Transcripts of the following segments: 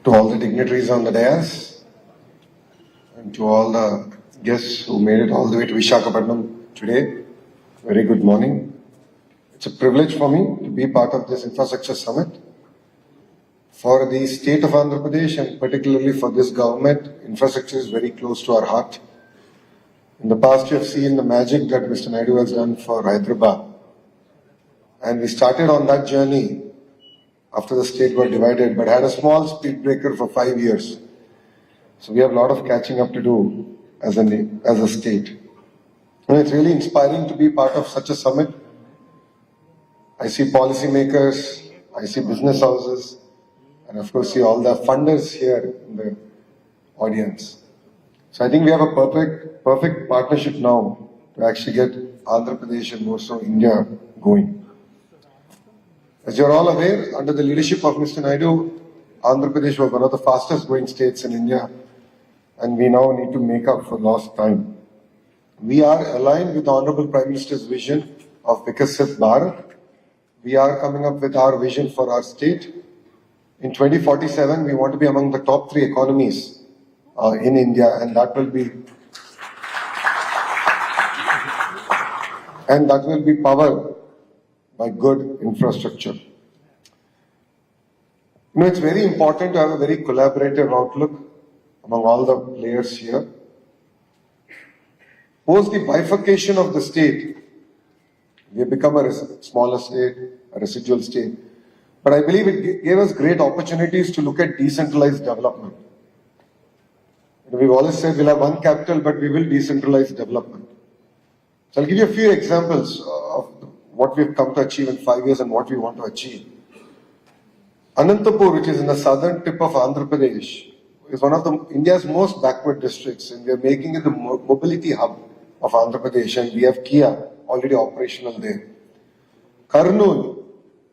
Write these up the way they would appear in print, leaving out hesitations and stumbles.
to all the dignitaries on the dais, and to all the guests who made it all the way to Visakhapatnam today, very good morning. It's a privilege for me to be part of this infrastructure summit. For the state of Andhra Pradesh and particularly for this government, infrastructure is very close to our heart. In the past, you have seen the magic that Mr. Naidu has done for Hyderabad. And we started on that journey after the state got divided, but had a small speed breaker for 5 years. So we have a lot of catching up to do as a state. And it's really inspiring to be part of such a summit. I see policymakers, I see business houses, and of course see all the funders here in the audience. So I think we have a perfect partnership now to actually get Andhra Pradesh and more so India going. As you're all aware, under the leadership of Mr. Naidu, Andhra Pradesh was one of the fastest growing states in India, and we now need to make up for lost time. We are aligned with the Honorable Prime Minister's vision of Vikasit Bharat. We are coming up with our vision for our state. In 2047, we want to be among the top 3 economies in India, and that will be powered by good infrastructure. You know, it's very important to have a very collaborative outlook among all the players here. Post the bifurcation of the state, we have become a smaller state, a residual state. But I believe it gave us great opportunities to look at decentralized development. We've always said we'll have one capital, but we will decentralize development. So I'll give you a few examples of what we've come to achieve in 5 years and what we want to achieve. Anantapur, which is in the southern tip of Andhra Pradesh, is one of India's most backward districts, and we are making it the mobility hub of Andhra Pradesh, and we have Kia already operational there. Kurnool,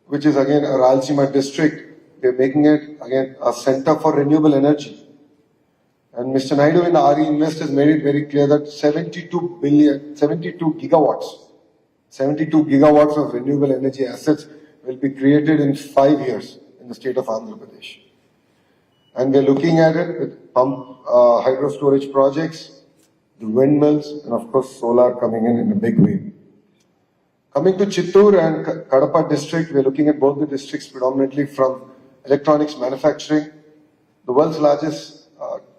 which is again a Rayalaseema district, we are making it again a center for renewable energy. And Mr. Naidu in the RE Invest has made it very clear that 72 gigawatts of renewable energy assets will be created in 5 years in the state of Andhra Pradesh. And we're looking at it with pump hydro storage projects, the windmills, and of course solar coming in a big way. Coming to Chittoor and Kadapa district, we're looking at both the districts predominantly from electronics manufacturing. The world's largest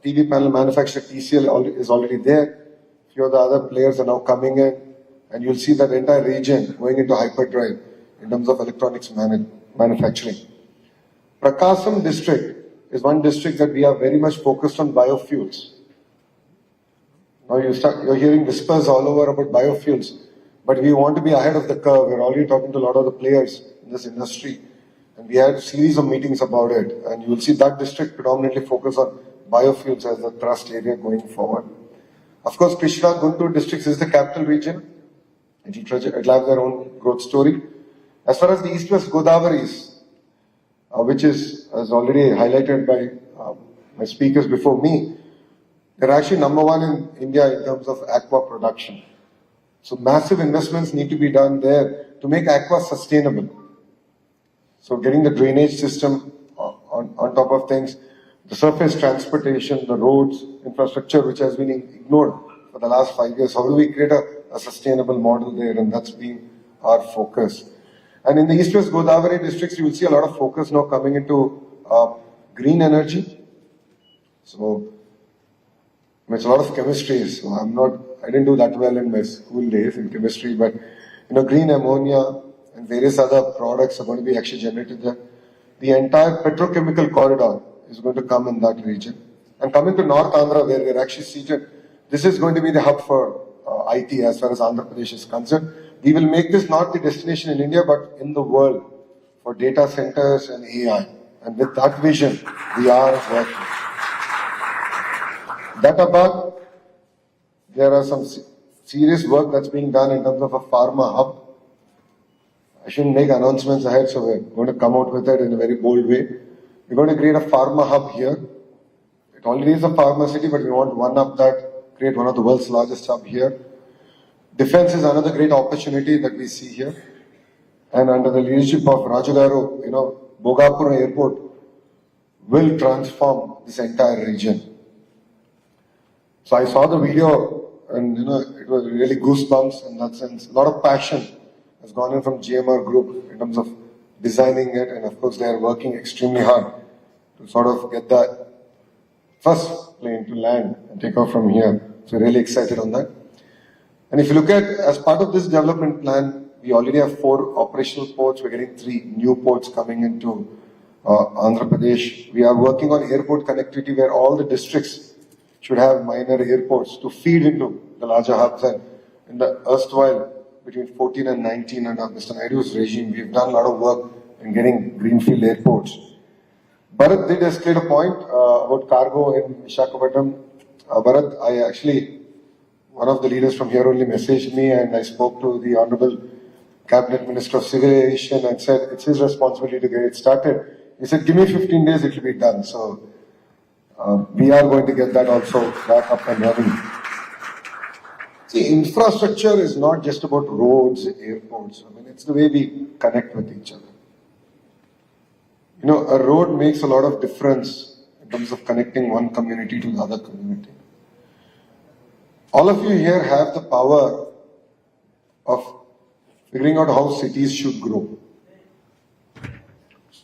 TV panel manufacturer, TCL, is already there. A few of the other players are now coming in, and you'll see that entire region going into hyperdrive in terms of electronics manufacturing. Prakasam district is one district that we are very much focused on biofuels. Now you're hearing whispers all over about biofuels, but we want to be ahead of the curve. We're already talking to a lot of the players in this industry, and we had a series of meetings about it, and you will see that district predominantly focus on biofuels as the thrust area going forward. Of course, Krishna Guntur districts is the capital region. It'll have their own growth story. As far as the East-West Godavaris, which is, as already highlighted by my speakers before me, they're actually number 1 in India in terms of aqua production. So massive investments need to be done there to make aqua sustainable. So getting the drainage system on top of things, the surface transportation, the roads, infrastructure, which has been ignored for the last 5 years. How do we create a sustainable model there? And that's been our focus. And in the East-West Godavari districts, you will see a lot of focus now coming into green energy. So it's a lot of chemistry. So I didn't do that well in my school days in chemistry, but green ammonia and various other products are going to be actually generated there. The entire petrochemical corridor is going to come in that region. And coming to North Andhra, where we're actually seated, this is going to be the hub for IT as far as Andhra Pradesh is concerned. We will make this not the destination in India, but in the world for data centers and AI. And with that vision, we are working. That above, there are some serious work that's being done in terms of a pharma hub. I shouldn't make announcements ahead, so we're going to come out with it in a very bold way. We're going to create a pharma hub here. It already is a pharma city, but we want one up that, create one of the world's largest hub here. Defense is another great opportunity that we see here. And under the leadership of Rajagaru, Bogapur Airport will transform this entire region. So I saw the video and it was really goosebumps in that sense. A lot of passion has gone in from GMR Group in terms of designing it, and of course they are working extremely hard to sort of get the first plane to land and take off from here. So really excited on that. And if you look at, as part of this development plan, we already have 4 operational ports. We're getting 3 new ports coming into Andhra Pradesh. We are working on airport connectivity where all the districts should have minor airports to feed into the larger hubs. And in the erstwhile, between 14 and 19 under Mr. Naidu's regime, we've done a lot of work in getting greenfield airports. Bharat did escalate a point about cargo in Visakhapatnam. Bharat, one of the leaders from here only messaged me, and I spoke to the Honorable Cabinet Minister of Civil Aviation and said it's his responsibility to get it started. He said, give me 15 days, it will be done. So we are going to get that also back up and running. See, infrastructure is not just about roads, airports. I mean, it's the way we connect with each other. A road makes a lot of difference in terms of connecting one community to the other community. All of you here have the power of figuring out how cities should grow,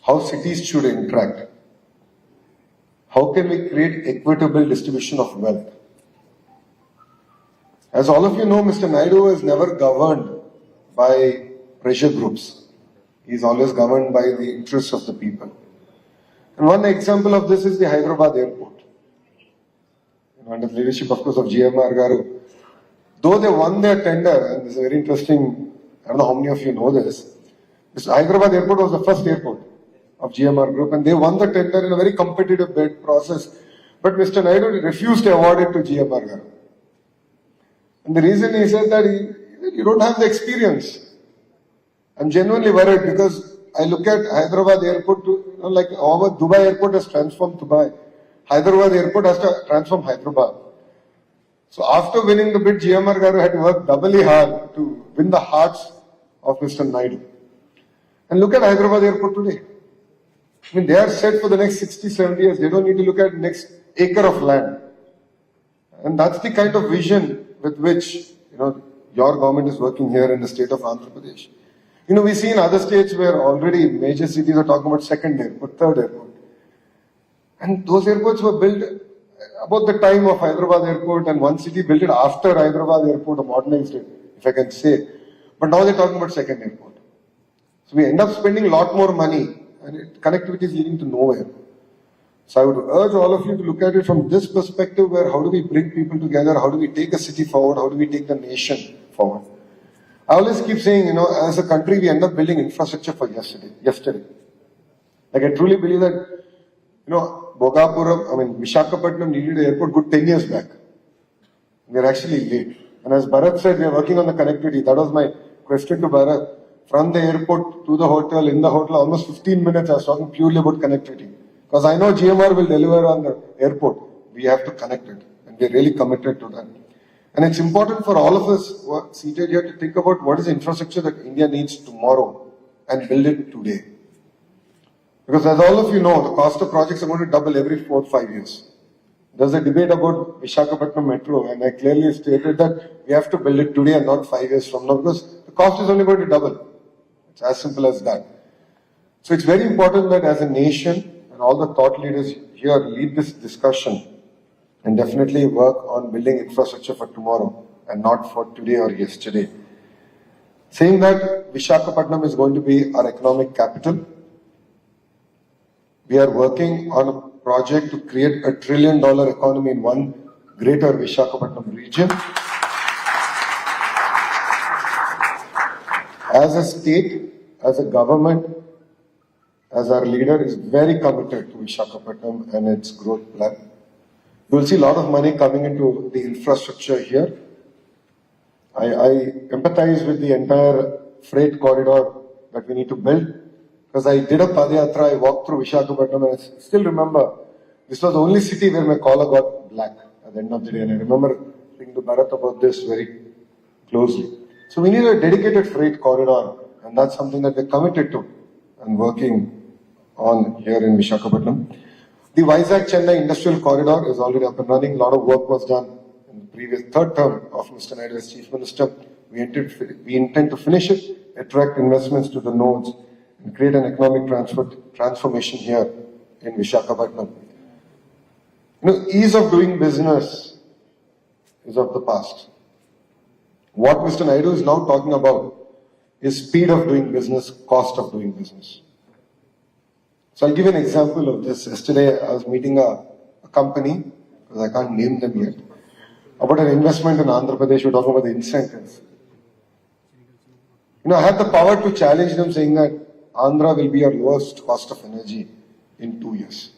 how cities should interact, how can we create equitable distribution of wealth. As all of you know, Mr. Naidu is never governed by pressure groups. He is always governed by the interests of the people. And one example of this is the Hyderabad airport. Under the leadership, of course, of GMR Garu. Though they won their tender, and this is very interesting, I don't know how many of you know this, Hyderabad airport was the first airport of GMR Group, and they won the tender in a very competitive bid process. But Mr. Naidu refused to award it to GMR Garu. And the reason he said that you don't have the experience. I'm genuinely worried because I look at Hyderabad airport to, like our Dubai airport has transformed Dubai. Hyderabad airport has to transform Hyderabad. So after winning the bid, GMR Garu had to work doubly hard to win the hearts of Mr. Naidu. And look at Hyderabad airport today. I mean, they are set for the next 60, 70 years. They don't need to look at next acre of land. And that's the kind of vision with which, your government is working here in the state of Andhra Pradesh. We see in other states where already major cities are talking about second airport, third airport. And those airports were built about the time of Hyderabad airport, and one city built it after Hyderabad airport or modernized it, if I can say. But now they're talking about second airport. So we end up spending a lot more money, and connectivity is leading to nowhere. So I would urge all of you to look at it from this perspective, where how do we bring people together, how do we take a city forward, how do we take the nation forward. I always keep saying, as a country, we end up building infrastructure for yesterday. Like I truly believe that, Visakhapatnam needed an airport good 10 years back. We are actually late. And as Bharat said, we are working on the connectivity. That was my question to Bharat. From the airport to the hotel, in the hotel, almost 15 minutes I was talking purely about connectivity. Because I know GMR will deliver on the airport. We have to connect it. And we are really committed to that. And it's important for all of us who are seated here to think about what is the infrastructure that India needs tomorrow and build it today. Because as all of you know, the cost of projects are going to double every 4 or 5 years. There's a debate about Visakhapatnam Metro, and I clearly stated that we have to build it today and not 5 years from now, because the cost is only going to double. It's as simple as that. So it's very important that as a nation, and all the thought leaders here lead this discussion and definitely work on building infrastructure for tomorrow and not for today or yesterday. Saying that Visakhapatnam is going to be our economic capital, we are working on a project to create $1 trillion economy in one greater Visakhapatnam region. As a state, as a government, as our leader is very committed to Visakhapatnam and its growth plan. You will see a lot of money coming into the infrastructure here. I empathize with the entire freight corridor that we need to build, because I did a Padayatra, I walked through Visakhapatnam, and I still remember this was the only city where my collar got black at the end of the day, and I remember thinking to Bharat about this very closely. So we need a dedicated freight corridor, and that's something that we're committed to and working on here in Visakhapatnam. The Vizag-Chennai Industrial Corridor is already up and running. A lot of work was done in the previous third term of Mr. Naidu as Chief Minister. We intend to finish it, attract investments to the nodes, and create an economic transformation here in Visakhapatnam. Ease of doing business is of the past. What Mr. Naidu is now talking about is speed of doing business, cost of doing business. So I'll give you an example of this. Yesterday I was meeting a company, because I can't name them yet, about an investment in Andhra Pradesh. We're talking about the incentives. I had the power to challenge them, saying that Andhra will be our lowest cost of energy in 2 years.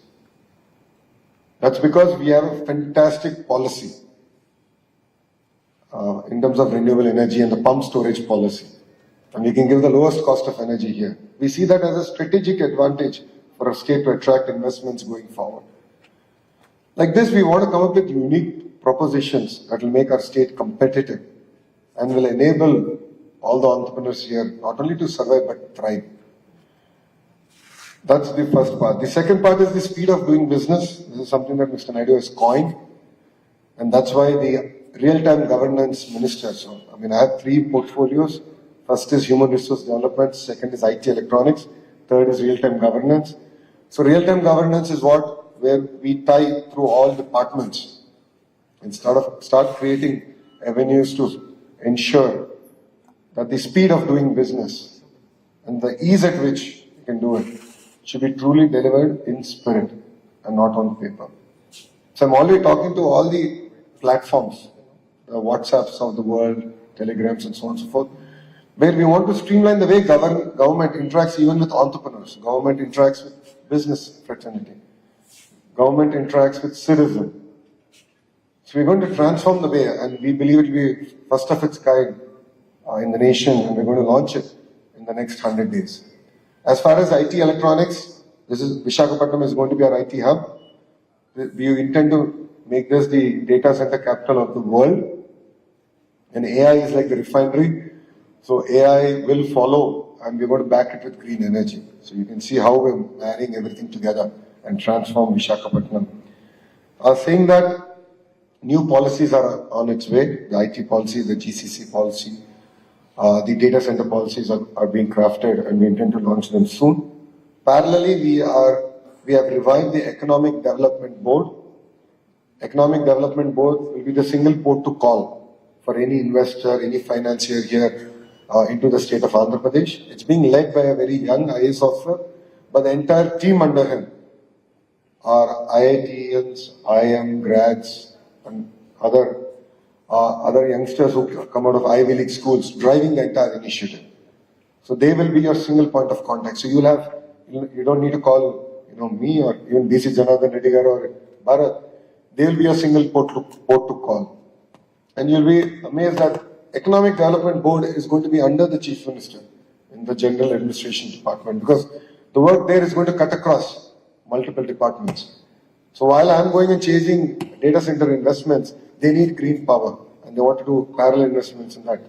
That's because we have a fantastic policy in terms of renewable energy and the pump storage policy. And we can give the lowest cost of energy here. We see that as a strategic advantage for a state to attract investments going forward. Like this, we want to come up with unique propositions that will make our state competitive and will enable all the entrepreneurs here not only to survive but thrive. That's the first part. The second part is the speed of doing business. This is something that Mr. Naidu has coined, and that's why the real-time governance minister. So, I have 3 portfolios. First is human resource development, second is IT electronics, third is real-time governance. So real-time governance is where we tie through all departments and start creating avenues to ensure that the speed of doing business and the ease at which you can do it should be truly delivered in spirit and not on paper. So I'm already talking to all the platforms, the WhatsApps of the world, Telegrams and so on and so forth, where we want to streamline the way government interacts even with entrepreneurs. Government interacts with business fraternity. Government interacts with citizen. So we're going to transform the way, and we believe it will be first of its kind in the nation, and we're going to launch it in the next 100 days. As far as IT electronics, Visakhapatnam is going to be our IT hub. We intend to make this the data center capital of the world. And AI is like the refinery. So AI will follow, and we're going to back it with green energy. So you can see how we're marrying everything together and transform Visakhapatnam. Saying that new policies are on its way, the IT policy, the GCC policy, the data center policies are being crafted, and we intend to launch them soon. Parallelly, we have revived the Economic Development Board. Economic Development Board will be the single port to call for any investor, any financier here into the state of Andhra Pradesh. It's being led by a very young IAS officer, but the entire team under him are IITians, IIM grads, and other youngsters who come out of Ivy League schools driving the entire initiative. So they will be your single point of contact. So you don't need to call me or even BC Janardhan Reddy or Bharat. They will be a single port to call. And you'll be amazed that Economic Development Board is going to be under the Chief Minister in the General Administration Department, because the work there is going to cut across multiple departments. So while I'm going and chasing data center investments, they need green power and they want to do parallel investments in that.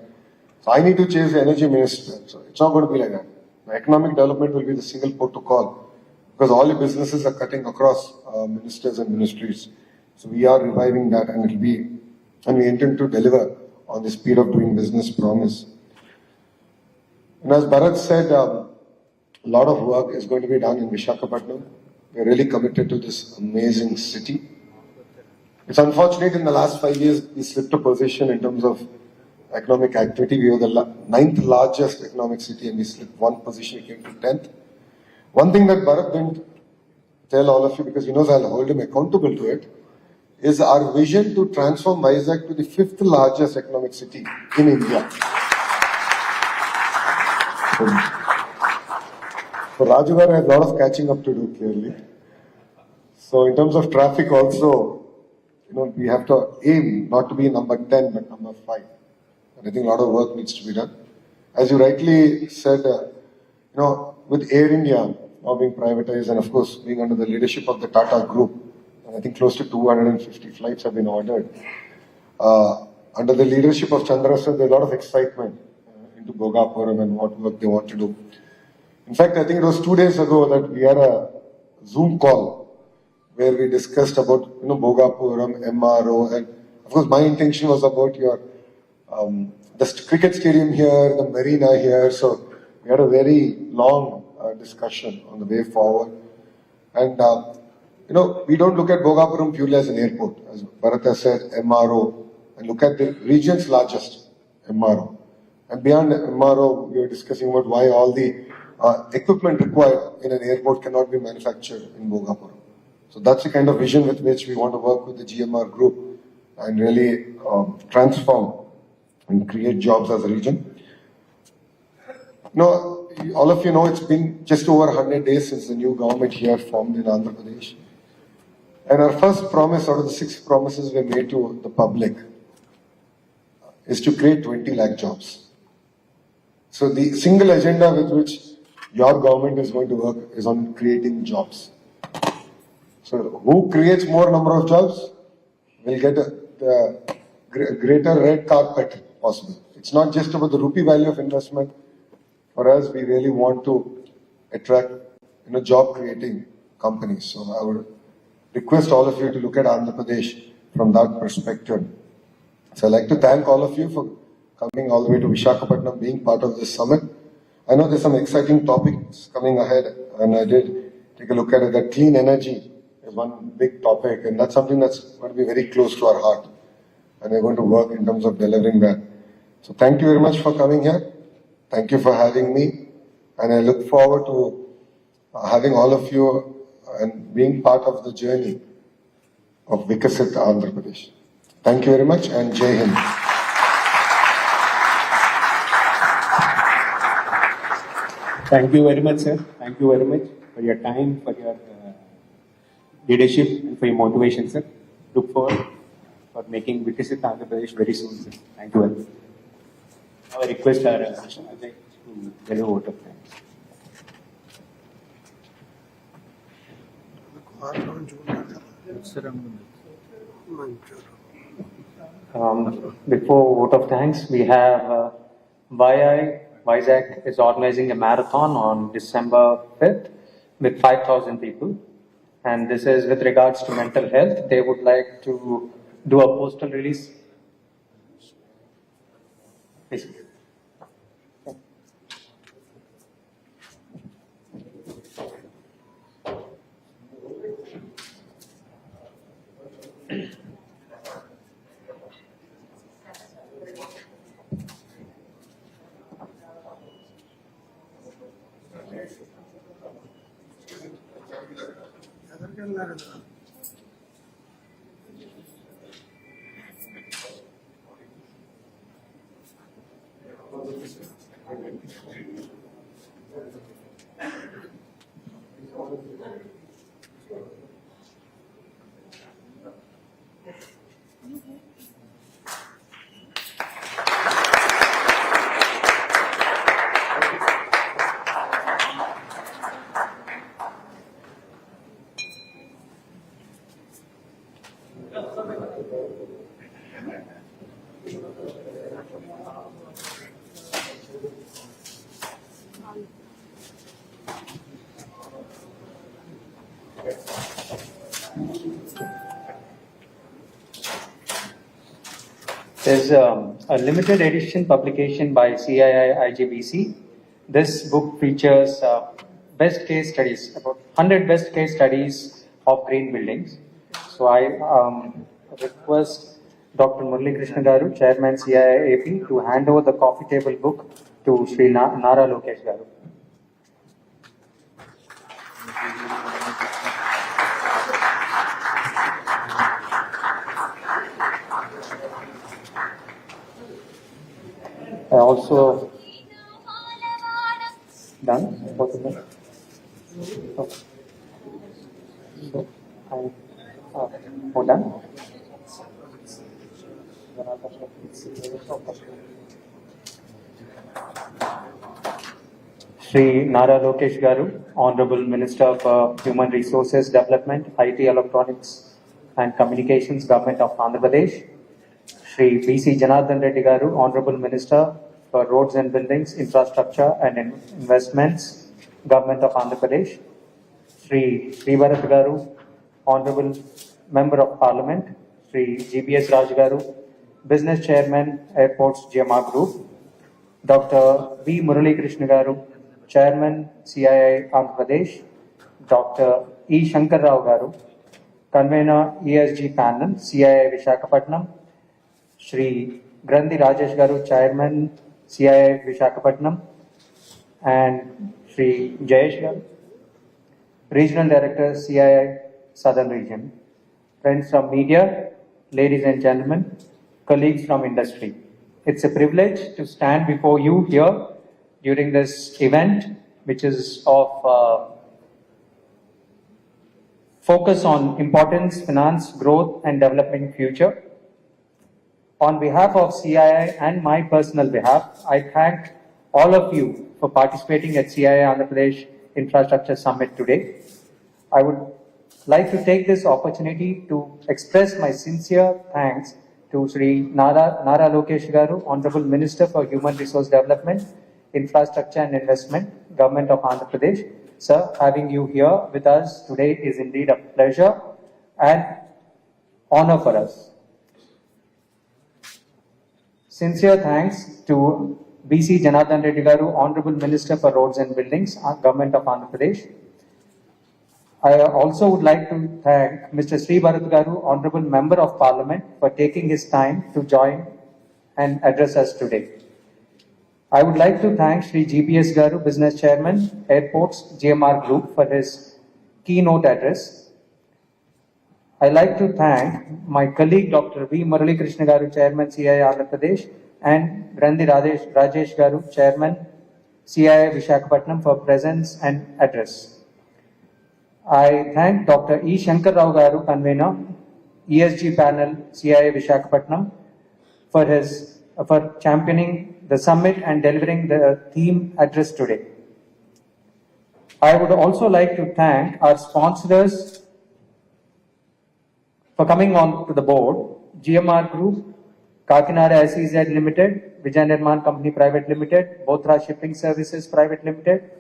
So I need to chase the energy minister. So it's not going to be like that. The economic development will be the single port to call, because all the businesses are cutting across ministers and ministries. So we are reviving that, and we intend to deliver on the speed of doing business promise. And as Bharat said, a lot of work is going to be done in Visakhapatnam. We're really committed to this amazing city. It's unfortunate in the last 5 years we slipped a position in terms of economic activity. We were the 9th largest economic city, and we slipped 1 position, we came to 10th. One thing that Bharat didn't tell all of you, because he knows I'll hold him accountable to it, is our vision to transform Vizag to the 5th largest economic city in India. So Rajugar has a lot of catching up to do, clearly. So in terms of traffic also, we have to aim not to be number 10, but number 5. And I think a lot of work needs to be done. As you rightly said, with Air India now being privatized, and of course being under the leadership of the Tata Group, I think close to 250 flights have been ordered. Under the leadership of Chandra sir, there's a lot of excitement into Bhogapuram and what work they want to do. In fact, I think it was 2 days ago that we had a Zoom call where we discussed about, Bhogapuram, MRO, and of course my intention was about your, the cricket stadium here, the marina here, so we had a very long discussion on the way forward. And, we don't look at Bhogapuram purely as an airport, as Bharata said, MRO, and look at the region's largest MRO. And beyond MRO, we were discussing about why all the equipment required in an airport cannot be manufactured in Bhogapuram. So that's the kind of vision with which we want to work with the GMR group and really transform and create jobs as a region. All of you know it's been just over 100 days since the new government here formed in Andhra Pradesh. And our first promise out of the 6 promises we made to the public is to create 20 lakh jobs. So the single agenda with which your government is going to work is on creating jobs. So who creates more number of jobs will get the greater red carpet possible. It's not just about the rupee value of investment. For us, we really want to attract, job creating companies. So I would request all of you to look at Andhra Pradesh from that perspective. So I'd like to thank all of you for coming all the way to Visakhapatnam, being part of this summit. I know there's some exciting topics coming ahead, and I did take a look at it. That clean energy is one big topic, and that's something that's going to be very close to our heart. And we're going to work in terms of delivering that. So thank you very much for coming here. Thank you for having me. And I look forward to having all of you and being part of the journey of Vikasit Andhra Pradesh. Thank you very much, and Jai Hind. Thank you very much, sir. Thank you very much for your time, for your leadership, and for your motivation, sir. Look forward for making Vikasit Andhra Pradesh very soon, sir. Thank you very much. Now I request our Ajay to give a vote of thanks. Before vote of thanks, we have Vizag is organizing a marathon on December 5th with 5,000 people. And this is with regards to mental health. They would like to do a postal release. Please. There's a limited edition publication by CII-IGBC. This book features best case studies, about 100 best case studies of green buildings. So I request Dr. Murali Krishna Garu, Chairman CII-AP, to hand over the coffee table book to Sri Nara Lokesh Garu. I also done both of them. Okay. So I done. Sri Nara Lokesh Garu, Honorable Minister for Human Resources Development, IT, Electronics and Communications, Government of Andhra Pradesh. Sri B.C. Janardhan Reddy Garu, Honorable Minister for Roads and Buildings, Infrastructure and Investments, Government of Andhra Pradesh. Sri Bharat Garu, Honorable Member of Parliament, Sri GBS Raju Garu, Business Chairman, Airports GMR Group, Dr. V. Murali Krishna Garu, Chairman, CII Andhra Pradesh, Dr. E. Shankar Rao Garu, Convener, ESG Panel, CII Visakhapatnam, Shri Grandi Rajesh Garu, Chairman, CII Visakhapatnam, and Shri Jayesh Garu, Regional Director, CII Southern Region. Friends from media, ladies and gentlemen, colleagues from industry. It's a privilege to stand before you here during this event, which is of focus on importance, finance, growth, and developing future. On behalf of CII and my personal behalf, I thank all of you for participating at CII Andhra Pradesh Infrastructure Summit today. I would like to take this opportunity to express my sincere thanks to Sri Nara Lokesh Garu, Honorable Minister for Human Resource Development, Infrastructure and Investment, Government of Andhra Pradesh. Sir, having you here with us today is indeed a pleasure and honor for us. Sincere thanks to BC Janardhan Reddy Garu, Honorable Minister for Roads and Buildings, Government of Andhra Pradesh. I also would like to thank Mr. Sri Bharat Garu, Honorable Member of Parliament, for taking his time to join and address us today. I would like to thank Sri GBS Garu, Business Chairman, Airports GMR Group, for his keynote address. I like to thank my colleague Dr. V. Murali Krishna Garu, Chairman, CII Andhra Pradesh, and Grandi Rajesh Garu, Chairman, CII Visakhapatnam, for presence and address. I thank Dr. E. Shankar Rao Garu, Convener, ESG Panel, CII Visakhapatnam, for championing the summit and delivering the theme address today. I would also like to thank our sponsors for coming on to the board: GMR Group, Kakinada SEZ Limited, Vijay Nirman Company Private Limited, Bothra Shipping Services Private Limited,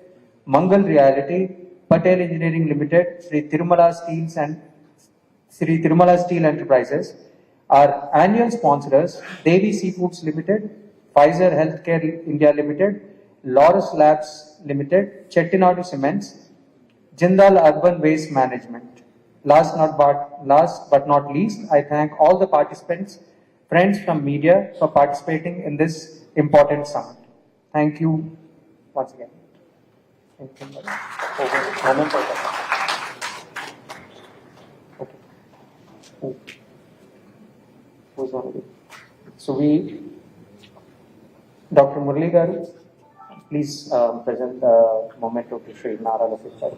Mangal Reality, Patel Engineering Limited, Sri Tirumala Steel Enterprises. Our annual sponsors: Devi Seafoods Limited, Pfizer Healthcare India Limited, Laurus Labs Limited, Chettinadu Cements, Jindal Urban Waste Management. Last but not least, I thank all the participants, friends from media, for participating in this important summit. Thank you once again. So Dr. Murali Garu, please present the memento to Sri Nara Lokesh Garu.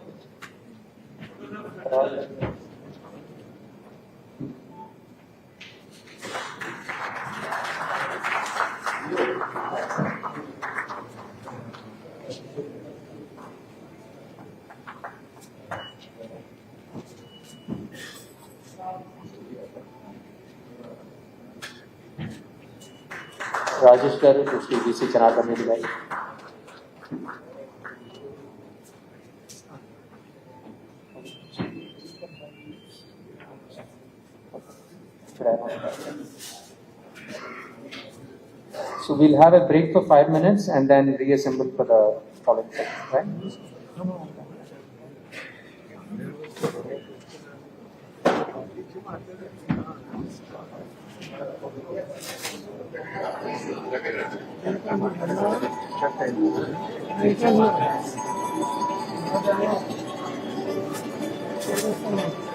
Rajesh Garu to Sri BC Janardhan Reddy Garu. So we'll have a break for 5 minutes and then reassemble for the following section, right? Thank you.